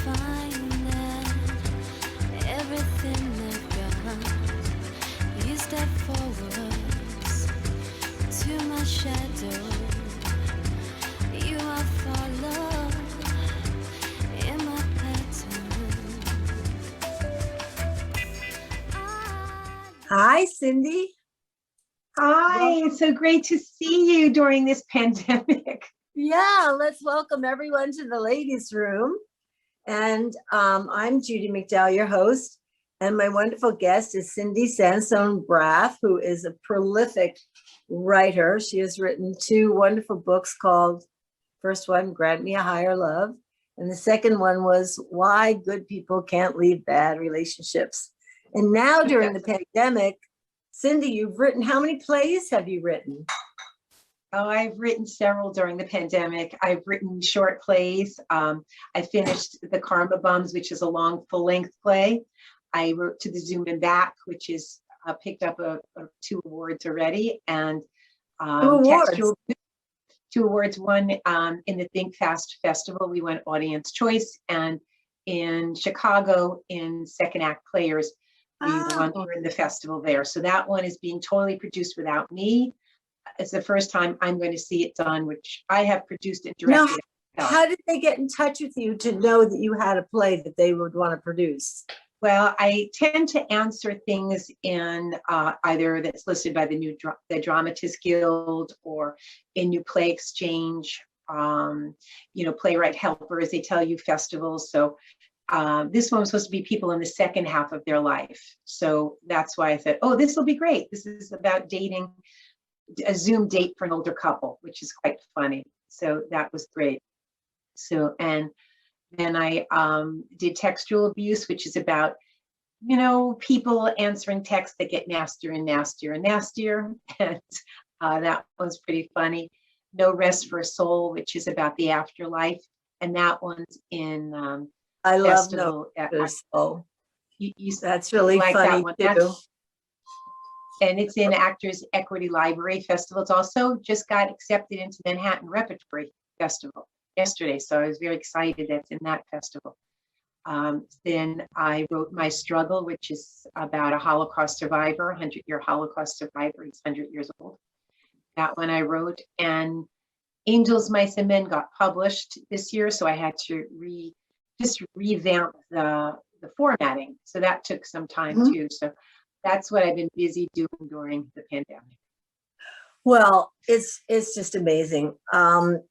find that everything they've got, you step forwards to my shadow. You are follow in my pattern. Hi, Cindi. Hi, it's so great to see you during this pandemic. Yeah, let's welcome everyone to the ladies' room. And I'm Judy McDowell, your host. And my wonderful guest is Cindi Sansone Braff, who is a prolific writer. She has written 2 wonderful books called, first one, Grant Me a Higher Love. And the second one was Why Good People Can't Leave Bad Relationships. And now during the pandemic, Cindi, you've written, how many plays have you written? Oh, I've written several during the pandemic. I've written short plays. I finished The Karma Bums, which is a long full-length play. I wrote To the Zoom and Back, which is picked up 2 awards already. And 2 awards. Textual, 2 awards, one in the Think Fast Festival, we won Audience Choice, and in Chicago in Second Act Players, we were in the festival there. So that one is being totally produced without me. It's the first time I'm going to see it done, which I have produced and directed. Now, how did they get in touch with you to know that you had a play that they would want to produce? Well, I tend to answer things in either that's listed by the Dramatists Guild or in New Play Exchange, Playwright Helpers, they tell you festivals. So this one was supposed to be people in the second half of their life. So that's why I said, oh, this will be great. This is about dating, a Zoom date for an older couple, which is quite funny. So that was great. So, and then I did Textual Abuse, which is about, people answering texts that get nastier and nastier and nastier. And that was pretty funny. No Rest for a Soul, which is about the afterlife. And that one's in I love festival. No Rest for You That's really like funny too. And it's in Actors Equity Library Festival. It's also just got accepted into Manhattan Repertory Festival yesterday. So I was very excited that's in that festival. Then I wrote My Struggle, which is about a Holocaust survivor, 100-year Holocaust survivor. He's 100 years old. That one I wrote. And Angels, Mice, and Men got published this year. So I had to revamp the formatting. So that took some time too. So that's what I've been busy doing during the pandemic. Well, it's just amazing. I've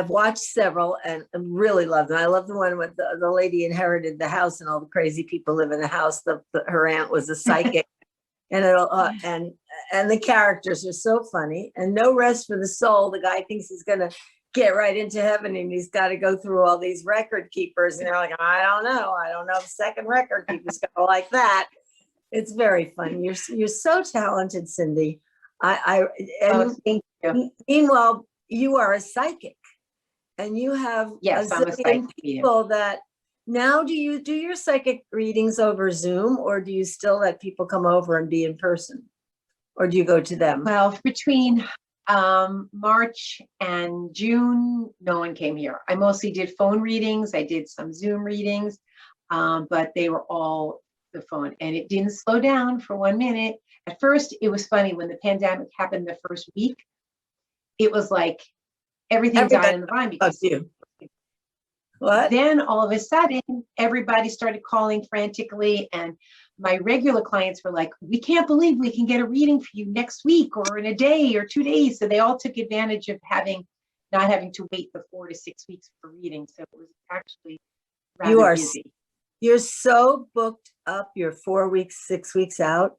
watched several and really love them. I love the one with the lady inherited the house and all the crazy people live in the house. Her aunt was a psychic, and and the characters are so funny. And No Rest for the Soul. The guy thinks he's gonna get right into heaven, and he's got to go through all these record keepers, and they're like, I don't know if the second record keeper's gonna like that. It's very funny. You're so talented, Cindi. Thank you. Meanwhile, you are a psychic, and you have Yes, I'm a psychic people that now. Do you do your psychic readings over Zoom, or do you still let people come over and be in person, or do you go to them? Well, between March and June, no one came here. I mostly did phone readings. I did some Zoom readings, but they were all the phone, and it didn't slow down for 1 minute. At first, it was funny when the pandemic happened the first week. It was like everything died on the vine because you. What? Then all of a sudden, everybody started calling frantically, and my regular clients were like, we can't believe we can get a reading for you next week or in a day or 2 days. So they all took advantage of not having to wait the 4 to 6 weeks for reading. So it was actually rather busy. You're so booked up. You're 4 weeks, 6 weeks out.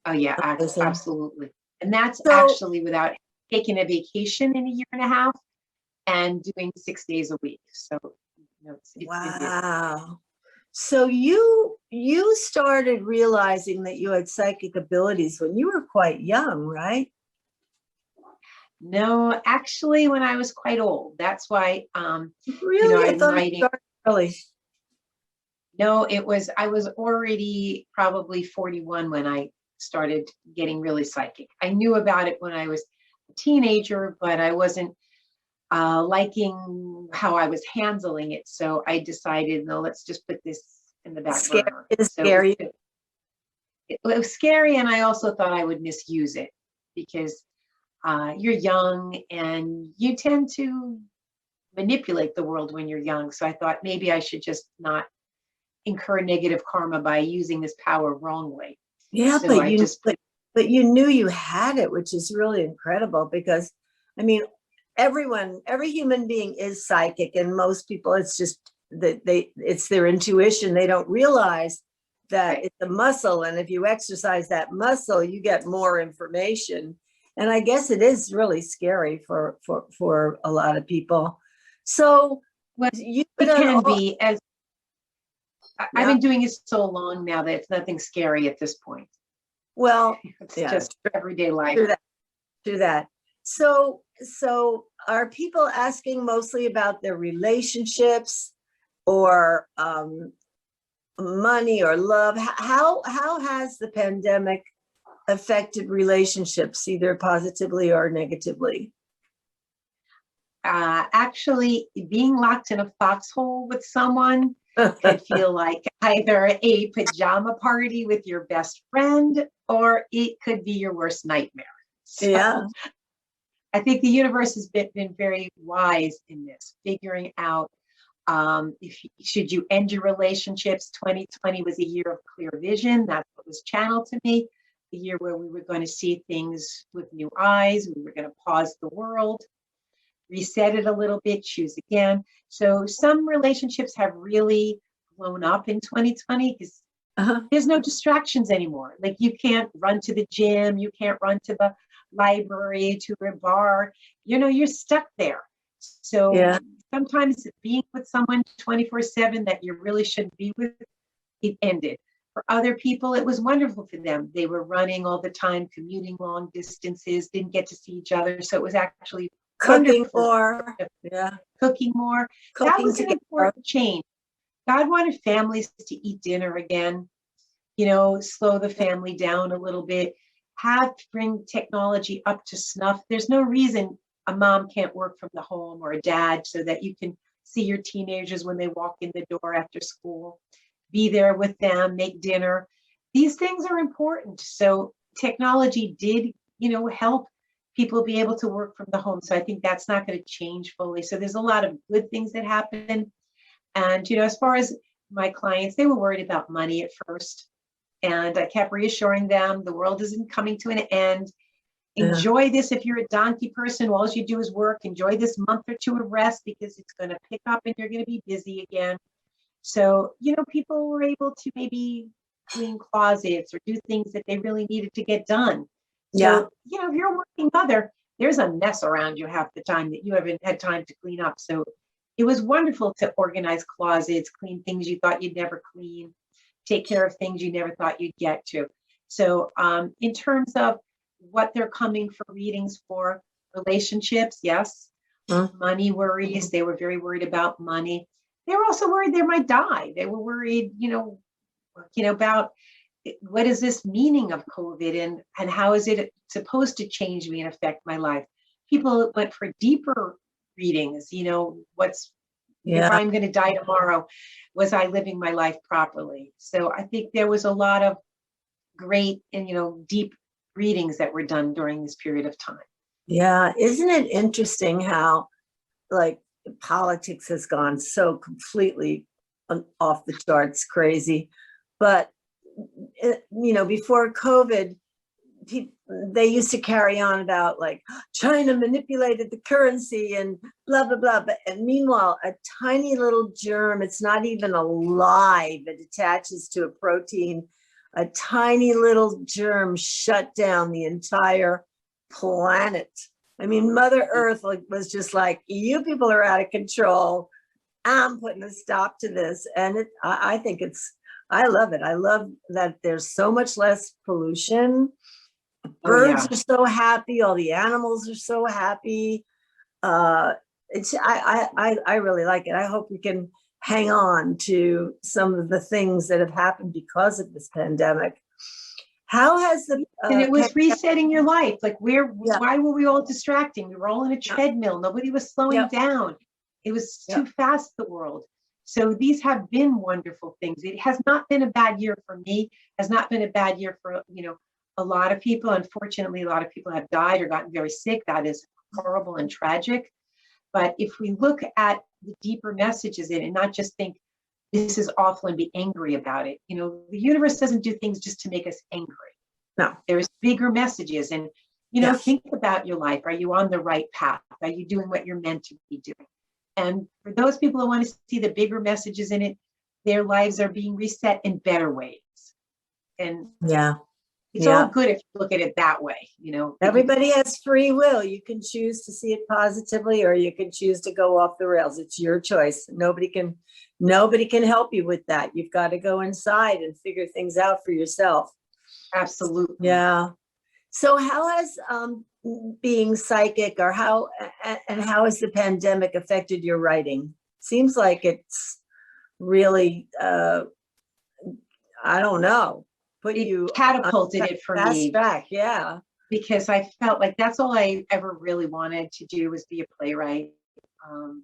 Oh yeah, absolutely. And that's actually without taking a vacation in a year and a half and doing 6 days a week. So it's wow. busy. So you started realizing that you had psychic abilities when you were quite young, right? No, actually, when I was quite old. That's why really? I'm writing. Really? No, I was already probably 41 when I started getting really psychic. I knew about it when I was a teenager, but I wasn't liking how I was handling it. So I decided, no, let's just put this in the back Scary. burner. It's So scary. it was scary, and I also thought I would misuse it because you're young and you tend to manipulate the world when you're young. So I thought maybe I should just not incur negative karma by using this power wrongly. Yeah, So but I just put, but you knew you had it, which is really incredible because I mean, every human being is psychic, and most people it's just that it's their intuition. They don't realize that right. it's a muscle, and if you exercise that muscle, you get more information. And I guess it is really scary for a lot of people. So Well, you it done can all, be, as I've yeah, been doing it so long now that it's nothing scary at this point. well, It's yeah, just everyday life. do that. So are people asking mostly about their relationships or money or love? How has the pandemic affected relationships, either positively or negatively? Actually, being locked in a foxhole with someone could feel like either a pajama party with your best friend, or it could be your worst nightmare. So Yeah. I think the universe has been very wise in this, figuring out should you end your relationships. 2020 was a year of clear vision. That's what was channeled to me. A year where we were going to see things with new eyes. We were going to pause the world, reset it a little bit, choose again. So some relationships have really blown up in 2020 because Uh-huh. there's no distractions anymore. Like you can't run to the gym, you can't run to the library, to a bar, you're stuck there. So Yeah. sometimes being with someone 24/7 that you really shouldn't be with, it ended. For other people, it was wonderful for them. They were running all the time, commuting long distances, didn't get to see each other. So it was actually Cooking wonderful. more. Yeah. Cooking more. That Cooking was an together. important change. God wanted families to eat dinner again, slow the family down a little bit, bring technology up to snuff. There's no reason a mom can't work from the home or a dad so that you can see your teenagers when they walk in the door after school, be there with them, make dinner. These things are important. So technology did, help people be able to work from the home. So I think that's not going to change fully. So there's a lot of good things that happen. And, as far as my clients, they were worried about money at first. And I kept reassuring them the world isn't coming to an end. Yeah. Enjoy this. If you're a donkey person, all you do is work. Enjoy this month or two of rest because it's going to pick up and you're going to be busy again. So, people were able to maybe clean closets or do things that they really needed to get done. Yeah. So, if you're a working mother, there's a mess around you half the time that you haven't had time to clean up. So it was wonderful to organize closets, clean things you thought you'd never clean, take care of things you never thought you'd get to. So in terms of what they're coming for readings for, relationships, yes. Money worries, they were very worried about money. They were also worried they might die. They were worried, about what is this meaning of COVID and how is it supposed to change me and affect my life. People went for deeper readings, if I'm going to die tomorrow, was I living my life properly? So I think there was a lot of great and, deep readings that were done during this period of time. Yeah. Isn't it interesting how like politics has gone so completely off the charts crazy? But, before COVID, they used to carry on about like China manipulated the currency and blah, blah, blah. And meanwhile, a tiny little germ, it's not even alive, it attaches to a protein. A tiny little germ shut down the entire planet. I mean, Mother Earth was just like, you people are out of control. I'm putting a stop to this. And I think I love it. I love that there's so much less pollution. Birds are so happy. All the animals are so happy. I really like it. I hope we can hang on to some of the things that have happened because of this pandemic. How has the And it was resetting your life. Like Yeah. why were we all distracting? We were all in a treadmill. Nobody was slowing Yep. down. It was Yep. too fast, the world. So these have been wonderful things. It has not been a bad year for me, has not been a bad year for, a lot of people. Unfortunately, a lot of people have died or gotten very sick. That is horrible and tragic. But if we look at the deeper messages in it and not just think this is awful and be angry about it, the universe doesn't do things just to make us angry. No. There's bigger messages. And, Yes. think about your life. Are you on the right path? Are you doing what you're meant to be doing? And for those people who want to see the bigger messages in it, their lives are being reset in better ways. And Yeah. it's all good if you look at it that way, Everybody has free will. You can choose to see it positively, or you can choose to go off the rails. It's your choice. Nobody can help you with that. You've got to go inside and figure things out for yourself. Absolutely. Yeah. So how has being psychic or how has the pandemic affected your writing? Seems like it's really, I don't know, It catapulted it for me. Back, yeah. Because I felt like that's all I ever really wanted to do was be a playwright, and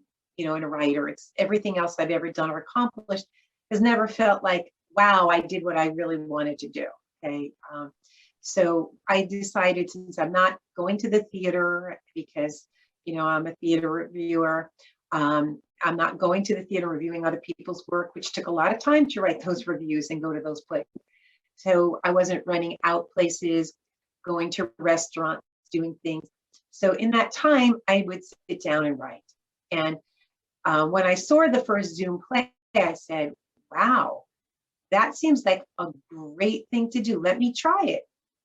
a writer. It's everything else I've ever done or accomplished has never felt like, wow, I did what I really wanted to do. Okay. So I decided, since I'm not going to the theater because, I'm a theater reviewer, I'm not going to the theater reviewing other people's work, which took a lot of time to write those reviews and go to those places. So I wasn't running out places, going to restaurants, doing things. So in that time, I would sit down and write. And when I saw the first Zoom play, I said, wow, that seems like a great thing to do. Let me try it.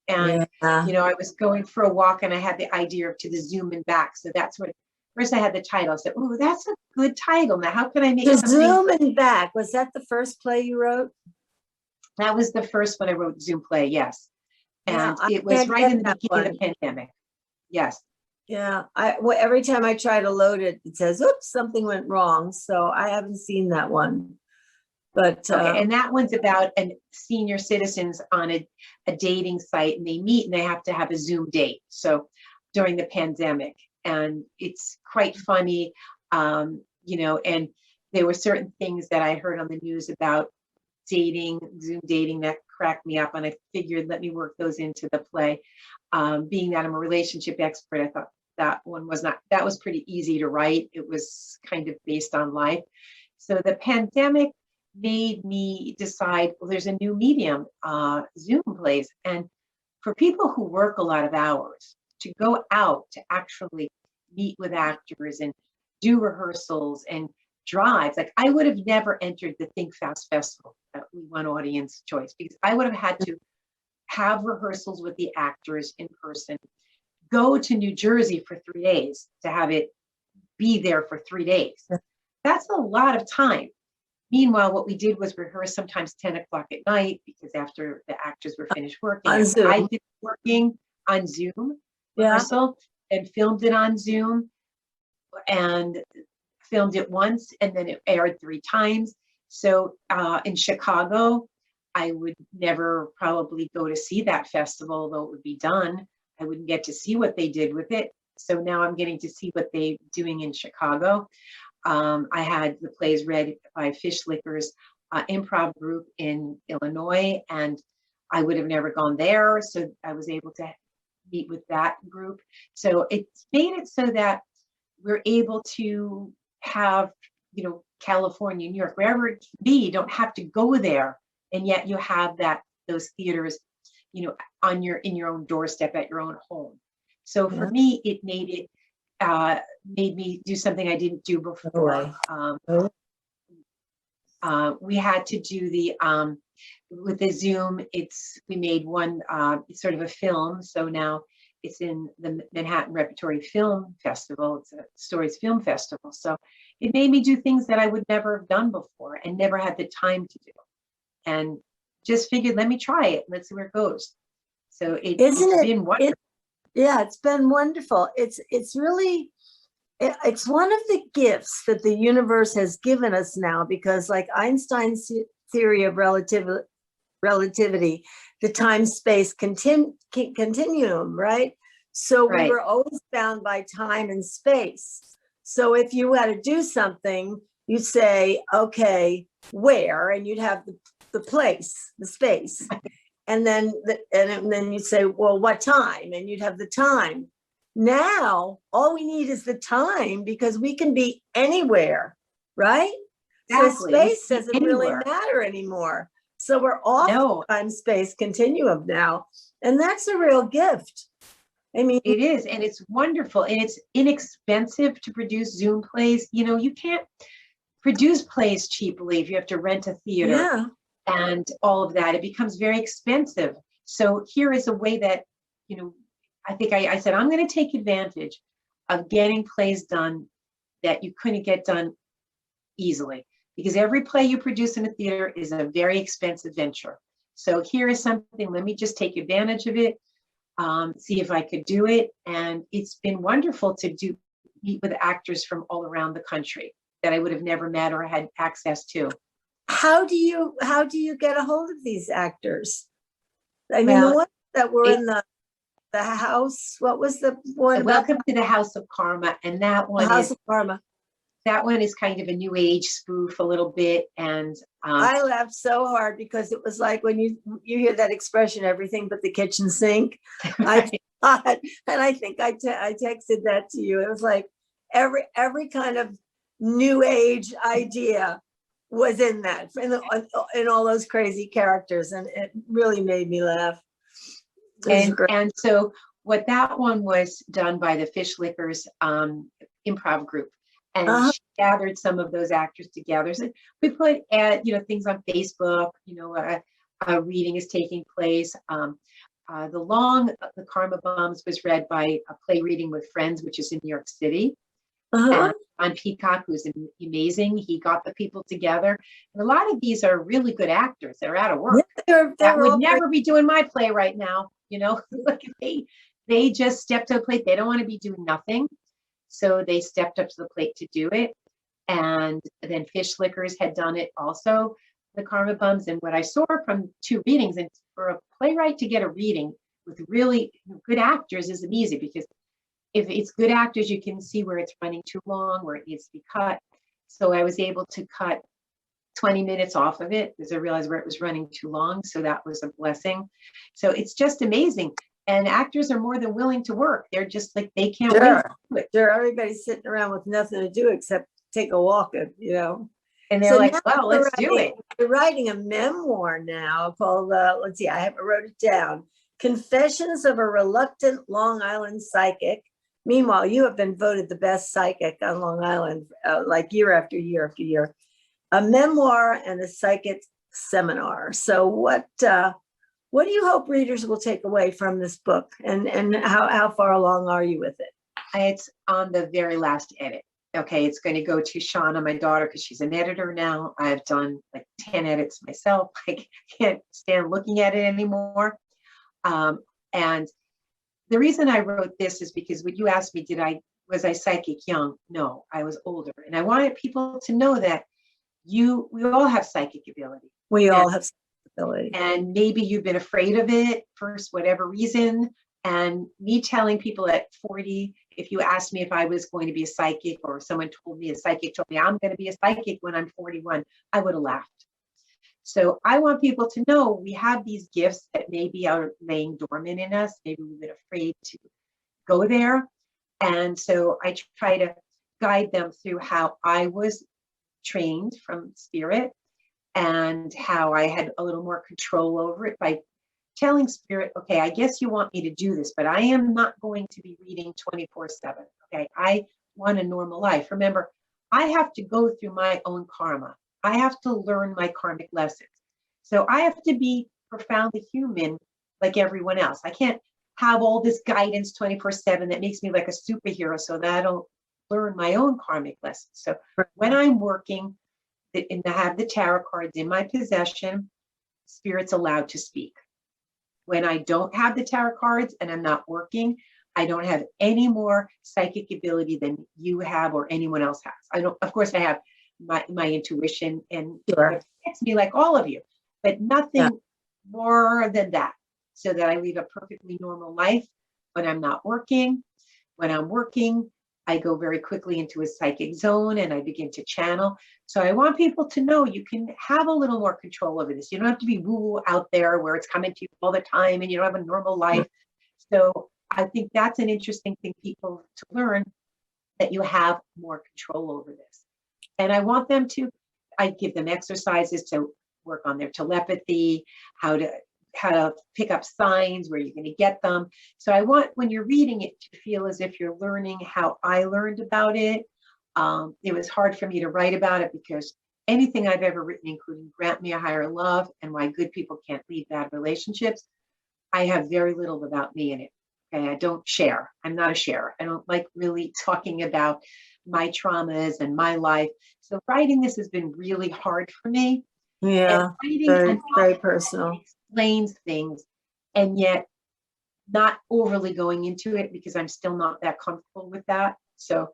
And, I was going for a walk and I had the idea of To the Zoom and Back. So that's what, first I had the title. I said, oh, that's a good title. Now, how can I make something? Zoom and Back, was that the first play you wrote? That was the first one I wrote, Zoom play, yes. And Yeah, it was right in the beginning of the pandemic. Yes. Yeah, every time I try to load it, it says, oops, something went wrong. So I haven't seen that one. But okay, and that one's about senior citizens on a dating site, and they meet and they have to have a Zoom date. So during the pandemic, and it's quite funny, and there were certain things that I heard on the news about dating, Zoom dating, that cracked me up, and I figured, let me work those into the play. Being that I'm a relationship expert, I thought that was pretty easy to write. It was kind of based on life. So the pandemic made me decide, well, there's a new medium, Zoom plays. And for people who work a lot of hours, to go out to actually meet with actors and do rehearsals and drives, like I would have never entered the Think Fast Festival that we won Audience Choice, because I would have had to have rehearsals with the actors in person, go to New Jersey for 3 days to have it be there for 3 days. That's a lot of time. Meanwhile, what we did was rehearse sometimes 10 o'clock at night, because after the actors were finished working, I did working on Zoom rehearsal and filmed it on Zoom and filmed it once, and then it aired 3 times. So in Chicago, I would never probably go to see that festival, though it would be done. I wouldn't get to see what they did with it. So now I'm getting to see what they're doing in Chicago. I had the plays read by Fish Liquor's improv group in Illinois, and I would have never gone there. So I was able to meet with that group. So it's made it so that we're able to have, California, New York, wherever it can be, you don't have to go there. And yet you have those theaters, in your own doorstep at your own home. So for me, it made me do something I didn't do before. We had to do with the Zoom, we made one, sort of a film. So now it's in the Manhattan Repertory Film Festival. It's a Stories Film Festival. So it made me do things that I would never have done before and never had the time to do. And just figured, let me try it. Let's see where it goes. So it's been wonderful. It's been wonderful. It's really, it's one of the gifts that the universe has given us now, because like Einstein's theory of relativity the time-space continuum, right? So we Right. were always bound by time and space. So if you had to do something, you'd say, okay, where? And you'd have the place, the space. And then then you'd say, well, what time? And you'd have the time. Now, all we need is the time because we can be anywhere, right? Exactly. So space doesn't really Anywhere. matter anymore. So we're off No, time space continuum now. And that's a real gift. I mean, it is, and it's wonderful, and it's inexpensive to produce Zoom plays. You know, you can't produce plays cheaply if you have to rent a theater yeah, and all of that. It becomes very expensive. So here is a way that, you know, I think I said, I'm going to take advantage of getting plays done that you couldn't get done easily, because every play you produce in a theater is a very expensive venture. So here is something, let me just take advantage of it, see if I could do it. And it's been wonderful to meet with actors from all around the country that I would have never met or had access to. how do you get a hold of these actors? I mean, Well, the ones that were in the house, what was the one about Welcome to the House of Karma, and that the one House is of Karma? kind of a new age spoof a little bit, and I laughed so hard because it was like when you hear that expression, everything but the kitchen sink. I thought, and I think I texted that to you. It was like every kind of new age idea was in that, in all those crazy characters, and it really made me laugh. and so what that one was done by the Fish Lickers improv group, and she gathered some of those actors together. So we put things on Facebook. You know, a reading is taking place. The Karma Bombs was read by a play reading with friends, which is in New York City. And on Peacock, who's amazing. He got the people together. And a lot of these are really good actors. They're out of work. They're That would all never be doing my play right now. You know, like they just stepped to the plate. They don't want to be doing nothing. So they stepped up to the plate to do it. And then Fish Lickers had done it also, the Karma Bums. And what I saw from 2 readings, and for a playwright to get a reading with really good actors isn't easy, because if it's good actors, you can see where it's running too long, where it needs to be cut. So I was able to cut 20 minutes off of it because I realized where it was running too long. So that was a blessing. So it's just amazing. And actors are more than willing to work. They're just like, they can't wait to do it. Sure, everybody's sitting around with nothing to do except take a walk, And they're like, well, let's do it. You're writing a memoir now called, let's see, I wrote it down. Confessions of a Reluctant Long Island Psychic. Meanwhile, you have been voted the best psychic on Long Island, like year after year after year. A memoir and a psychic seminar. So what do you hope readers will take away from this book, and how far along are you with it? It's on the very last edit. Okay, it's going to go to Shauna, my daughter, because she's an editor now. I've done like 10 edits myself. I can't stand looking at it anymore. And the reason I wrote this is because when you asked me, was I psychic young? No, I was older. And I wanted people to know that we all have psychic ability. We all have psychic ability. And maybe you've been afraid of it for whatever reason. And me telling people at 40, if you asked me if I was going to be a psychic, or someone told me, a psychic told me I'm going to be a psychic when I'm 41, I would have laughed. So I want people to know we have these gifts that maybe are laying dormant in us. Maybe we've been afraid to go there. And so I try to guide them through how I was trained from spirit, and how I had a little more control over it by telling spirit, okay, I guess you want me to do this, but I am not going to be reading 24/7. Okay, I want a normal life. Remember, I have to go through my own karma. I have to learn my karmic lessons. So I have to be profoundly human like everyone else. I can't have all this guidance 24/7 that makes me like a superhero so that I don't learn my own karmic lessons. So when I'm working and I have the tarot cards in my possession, spirit's allowed to speak. When I don't have the tarot cards and I'm not working, I don't have any more psychic ability than you have or anyone else has. I don't, of course I have my intuition, and it affects me like all of you, but nothing more than that. so that I lead a perfectly normal life when I'm not working. When I'm working, I go very quickly into a psychic zone and I begin to channel. So I want people to know you can have a little more control over this. You don't have to be woo-woo out there where it's coming to you all the time and you don't have a normal life. So I think that's an interesting thing people to learn, that you have more control over this. And I want them to, I give them exercises to work on their telepathy, how to pick up signs, where you're going to get them. So I want, when you're reading it, to feel as if you're learning how I learned about it. It was hard for me to write about it because anything I've ever written, including Grant Me a Higher Love and Why Good People Can't Leave Bad Relationships, I have very little about me in it. Okay, I don't share. I'm not a sharer. I don't like really talking about my traumas and my life. So writing this has been really hard for me. Yeah, And writing very, a very novel personal. explains things, and yet not overly going into it because I'm still not that comfortable with that. So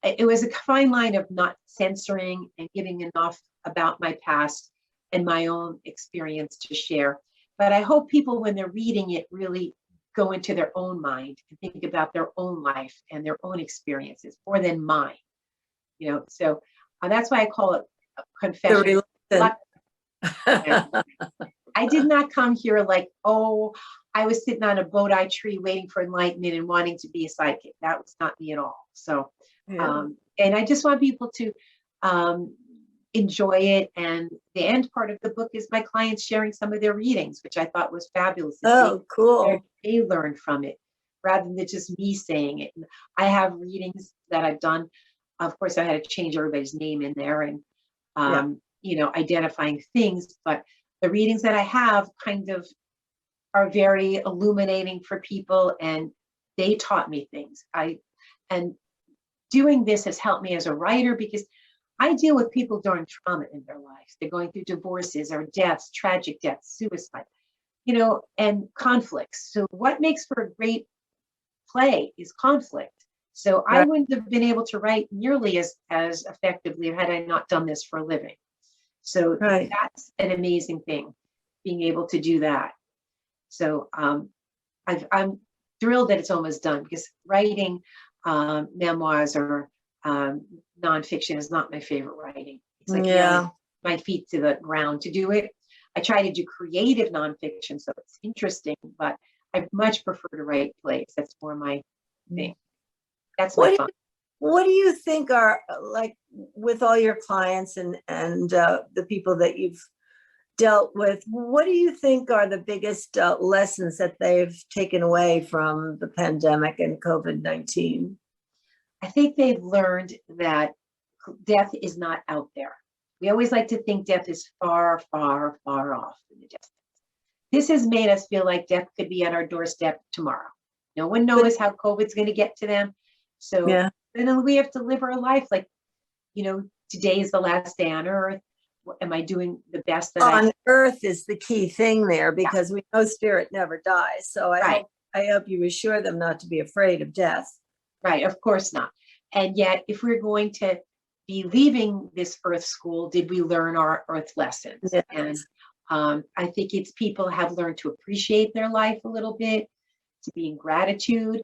it was a fine line of not censoring and giving enough about my past and my own experience to share. But I hope people, when they're reading it, really go into their own mind and think about their own life and their own experiences more than mine. So that's why I call it a confession. I did not come here like, oh, I was sitting on a Bodhi tree waiting for enlightenment and wanting to be a psychic. That was not me at all. So, and I just want people to enjoy it. And the end part of the book is my clients sharing some of their readings, which I thought was fabulous. Oh, cool. They learned from it rather than just me saying it. And I have readings that I've done. Of course, I had to change everybody's name in there and, identifying things. But the readings that I have kind of are very illuminating for people, and they taught me things. And doing this has helped me as a writer because I deal with people during trauma in their lives. They're going through divorces or deaths, tragic deaths, suicide, and conflicts. So what makes for a great play is conflict. So I wouldn't have been able to write nearly as effectively had I not done this for a living. So that's an amazing thing, being able to do that. So I'm thrilled that it's almost done, because writing memoirs or nonfiction is not my favorite writing. It's like really my feet to the ground to do it. I try to do creative nonfiction, so it's interesting, but I much prefer to write plays. That's more my thing. That's my fun. What do you think are, like, with all your clients and the people that you've dealt with, what do you think are the biggest lessons that they've taken away from the pandemic and COVID-19? I think they've learned that death is not out there. We always like to think death is far, far, far off in the distance. This has made us feel like death could be at our doorstep tomorrow. No one knows how COVID's going to get to them. So then we have to live our life like, today is the last day on earth. Am I doing the best that on earth is the key thing there, because we know spirit never dies. So I hope you assure them not to be afraid of death. Right, of course not. And yet, if we're going to be leaving this earth school, did we learn our earth lessons? Yes. And I think it's people have learned to appreciate their life a little bit, to be in gratitude.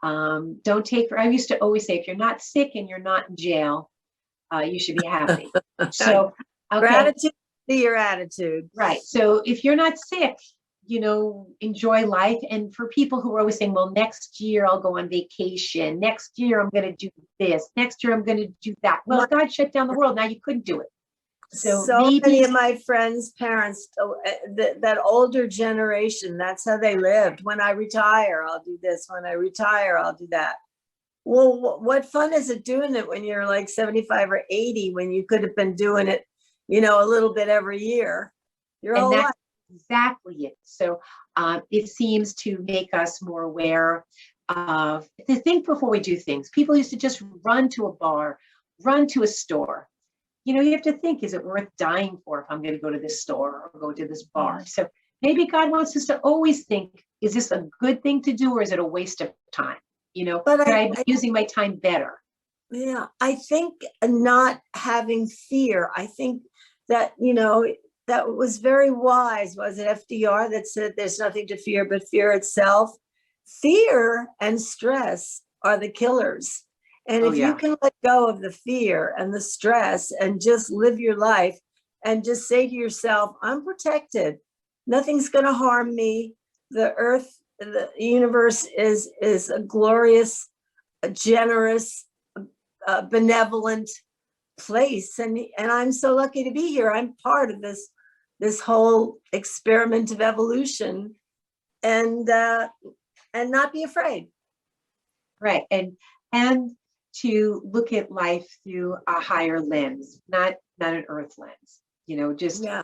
Don't take, I used to always say, if you're not sick and you're not in jail, you should be happy. So gratitude be your attitude. Right. So if you're not sick, enjoy life. And for people who are always saying, well, next year I'll go on vacation. Next year I'm going to do this. Next year I'm going to do that. Well, God shut down the world. Now you couldn't do it. So many of my friends' parents, that older generation, that's how they lived. When I retire, I'll do this. When I retire, I'll do that. Well, what fun is it doing it when you're like 75 or 80, when you could have been doing it, a little bit every year? Your whole life. Exactly it. So it seems to make us more aware of, to think before we do things. People used to just run to a bar, run to a store. You have to think, is it worth dying for if I'm going to go to this store or go to this bar? So maybe God wants us to always think, is this a good thing to do, or is it a waste of time? But could I be using my time better? Yeah, I think not having fear. I think that, that was very wise. Was it FDR that said there's nothing to fear but fear itself? Fear and stress are the killers. And Oh if you yeah. can let go of the fear and the stress and just live your life and just say to yourself, I'm protected. Nothing's going to harm me. The earth, the universe is a glorious, a generous, benevolent place. And I'm so lucky to be here. I'm part of this whole experiment of evolution, and not be afraid. Right. And to look at life through a higher lens, not an earth lens, just Yeah.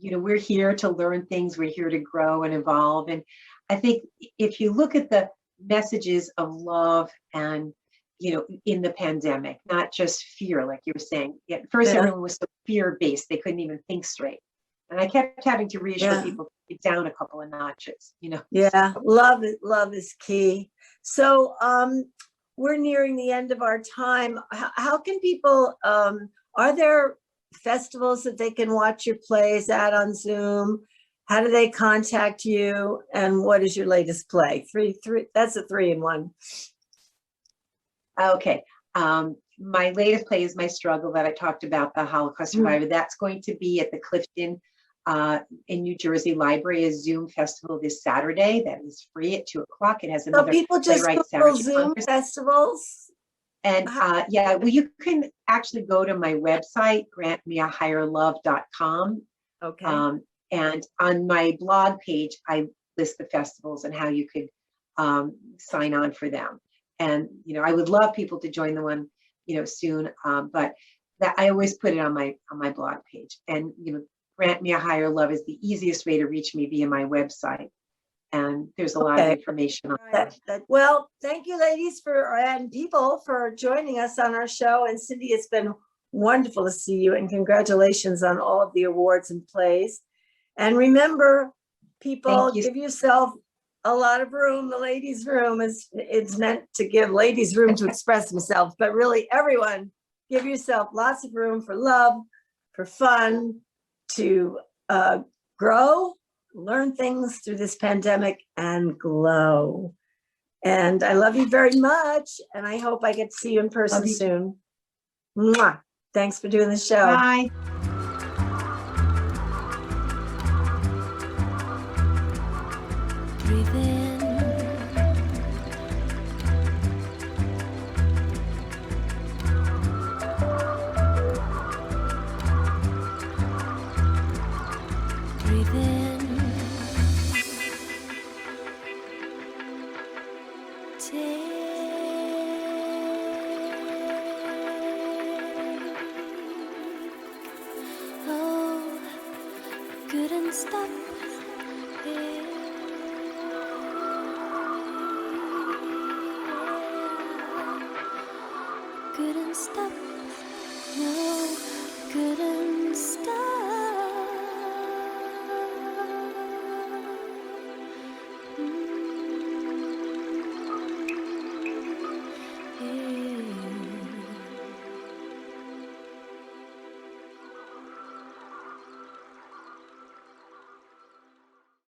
we're here to learn things, we're here to grow and evolve. And I think if you look at the messages of love and in the pandemic, not just fear, like you were saying. At first, Yeah. everyone was so fear-based, they couldn't even think straight. And I kept having to reassure Yeah. people to get down a couple of notches, Yeah, love is key. So we're nearing the end of our time. How can people, are there festivals that they can watch your plays at on Zoom? How do they contact you? And what is your latest play? Three, that's a 3-in-1. Okay. My latest play is My Struggle that I talked about, the Holocaust survivor. That's going to be at the Clifton in New Jersey Library, a Zoom festival this Saturday. That is free at 2:00. It has So another people just playwright Google Sarah Zoom Congress. festivals? And yeah, well, you can actually go to my website, grantmeahigherlove.com. Okay. And on my blog page, I list the festivals and how you could sign on for them. And I would love people to join the one soon, but that I always put it on my blog page. And Grant Me a Higher Love is the easiest way to reach me via my website. And there's a lot of information on that. Well, thank you, ladies, and people for joining us on our show. And Cindi, it's been wonderful to see you, and congratulations on all of the awards and plays. And remember, people, give yourself a lot of room. The ladies' room it's meant to give ladies room to express themselves, but really everyone, give yourself lots of room for love, for fun, to grow, learn things through this pandemic, and glow. And I love you very much, and I hope I get to see you in person soon. Mwah. Thanks for doing the show. Bye. Breathe in. Breathe in. Oh, couldn't stop it. Couldn't stop, no, couldn't stop.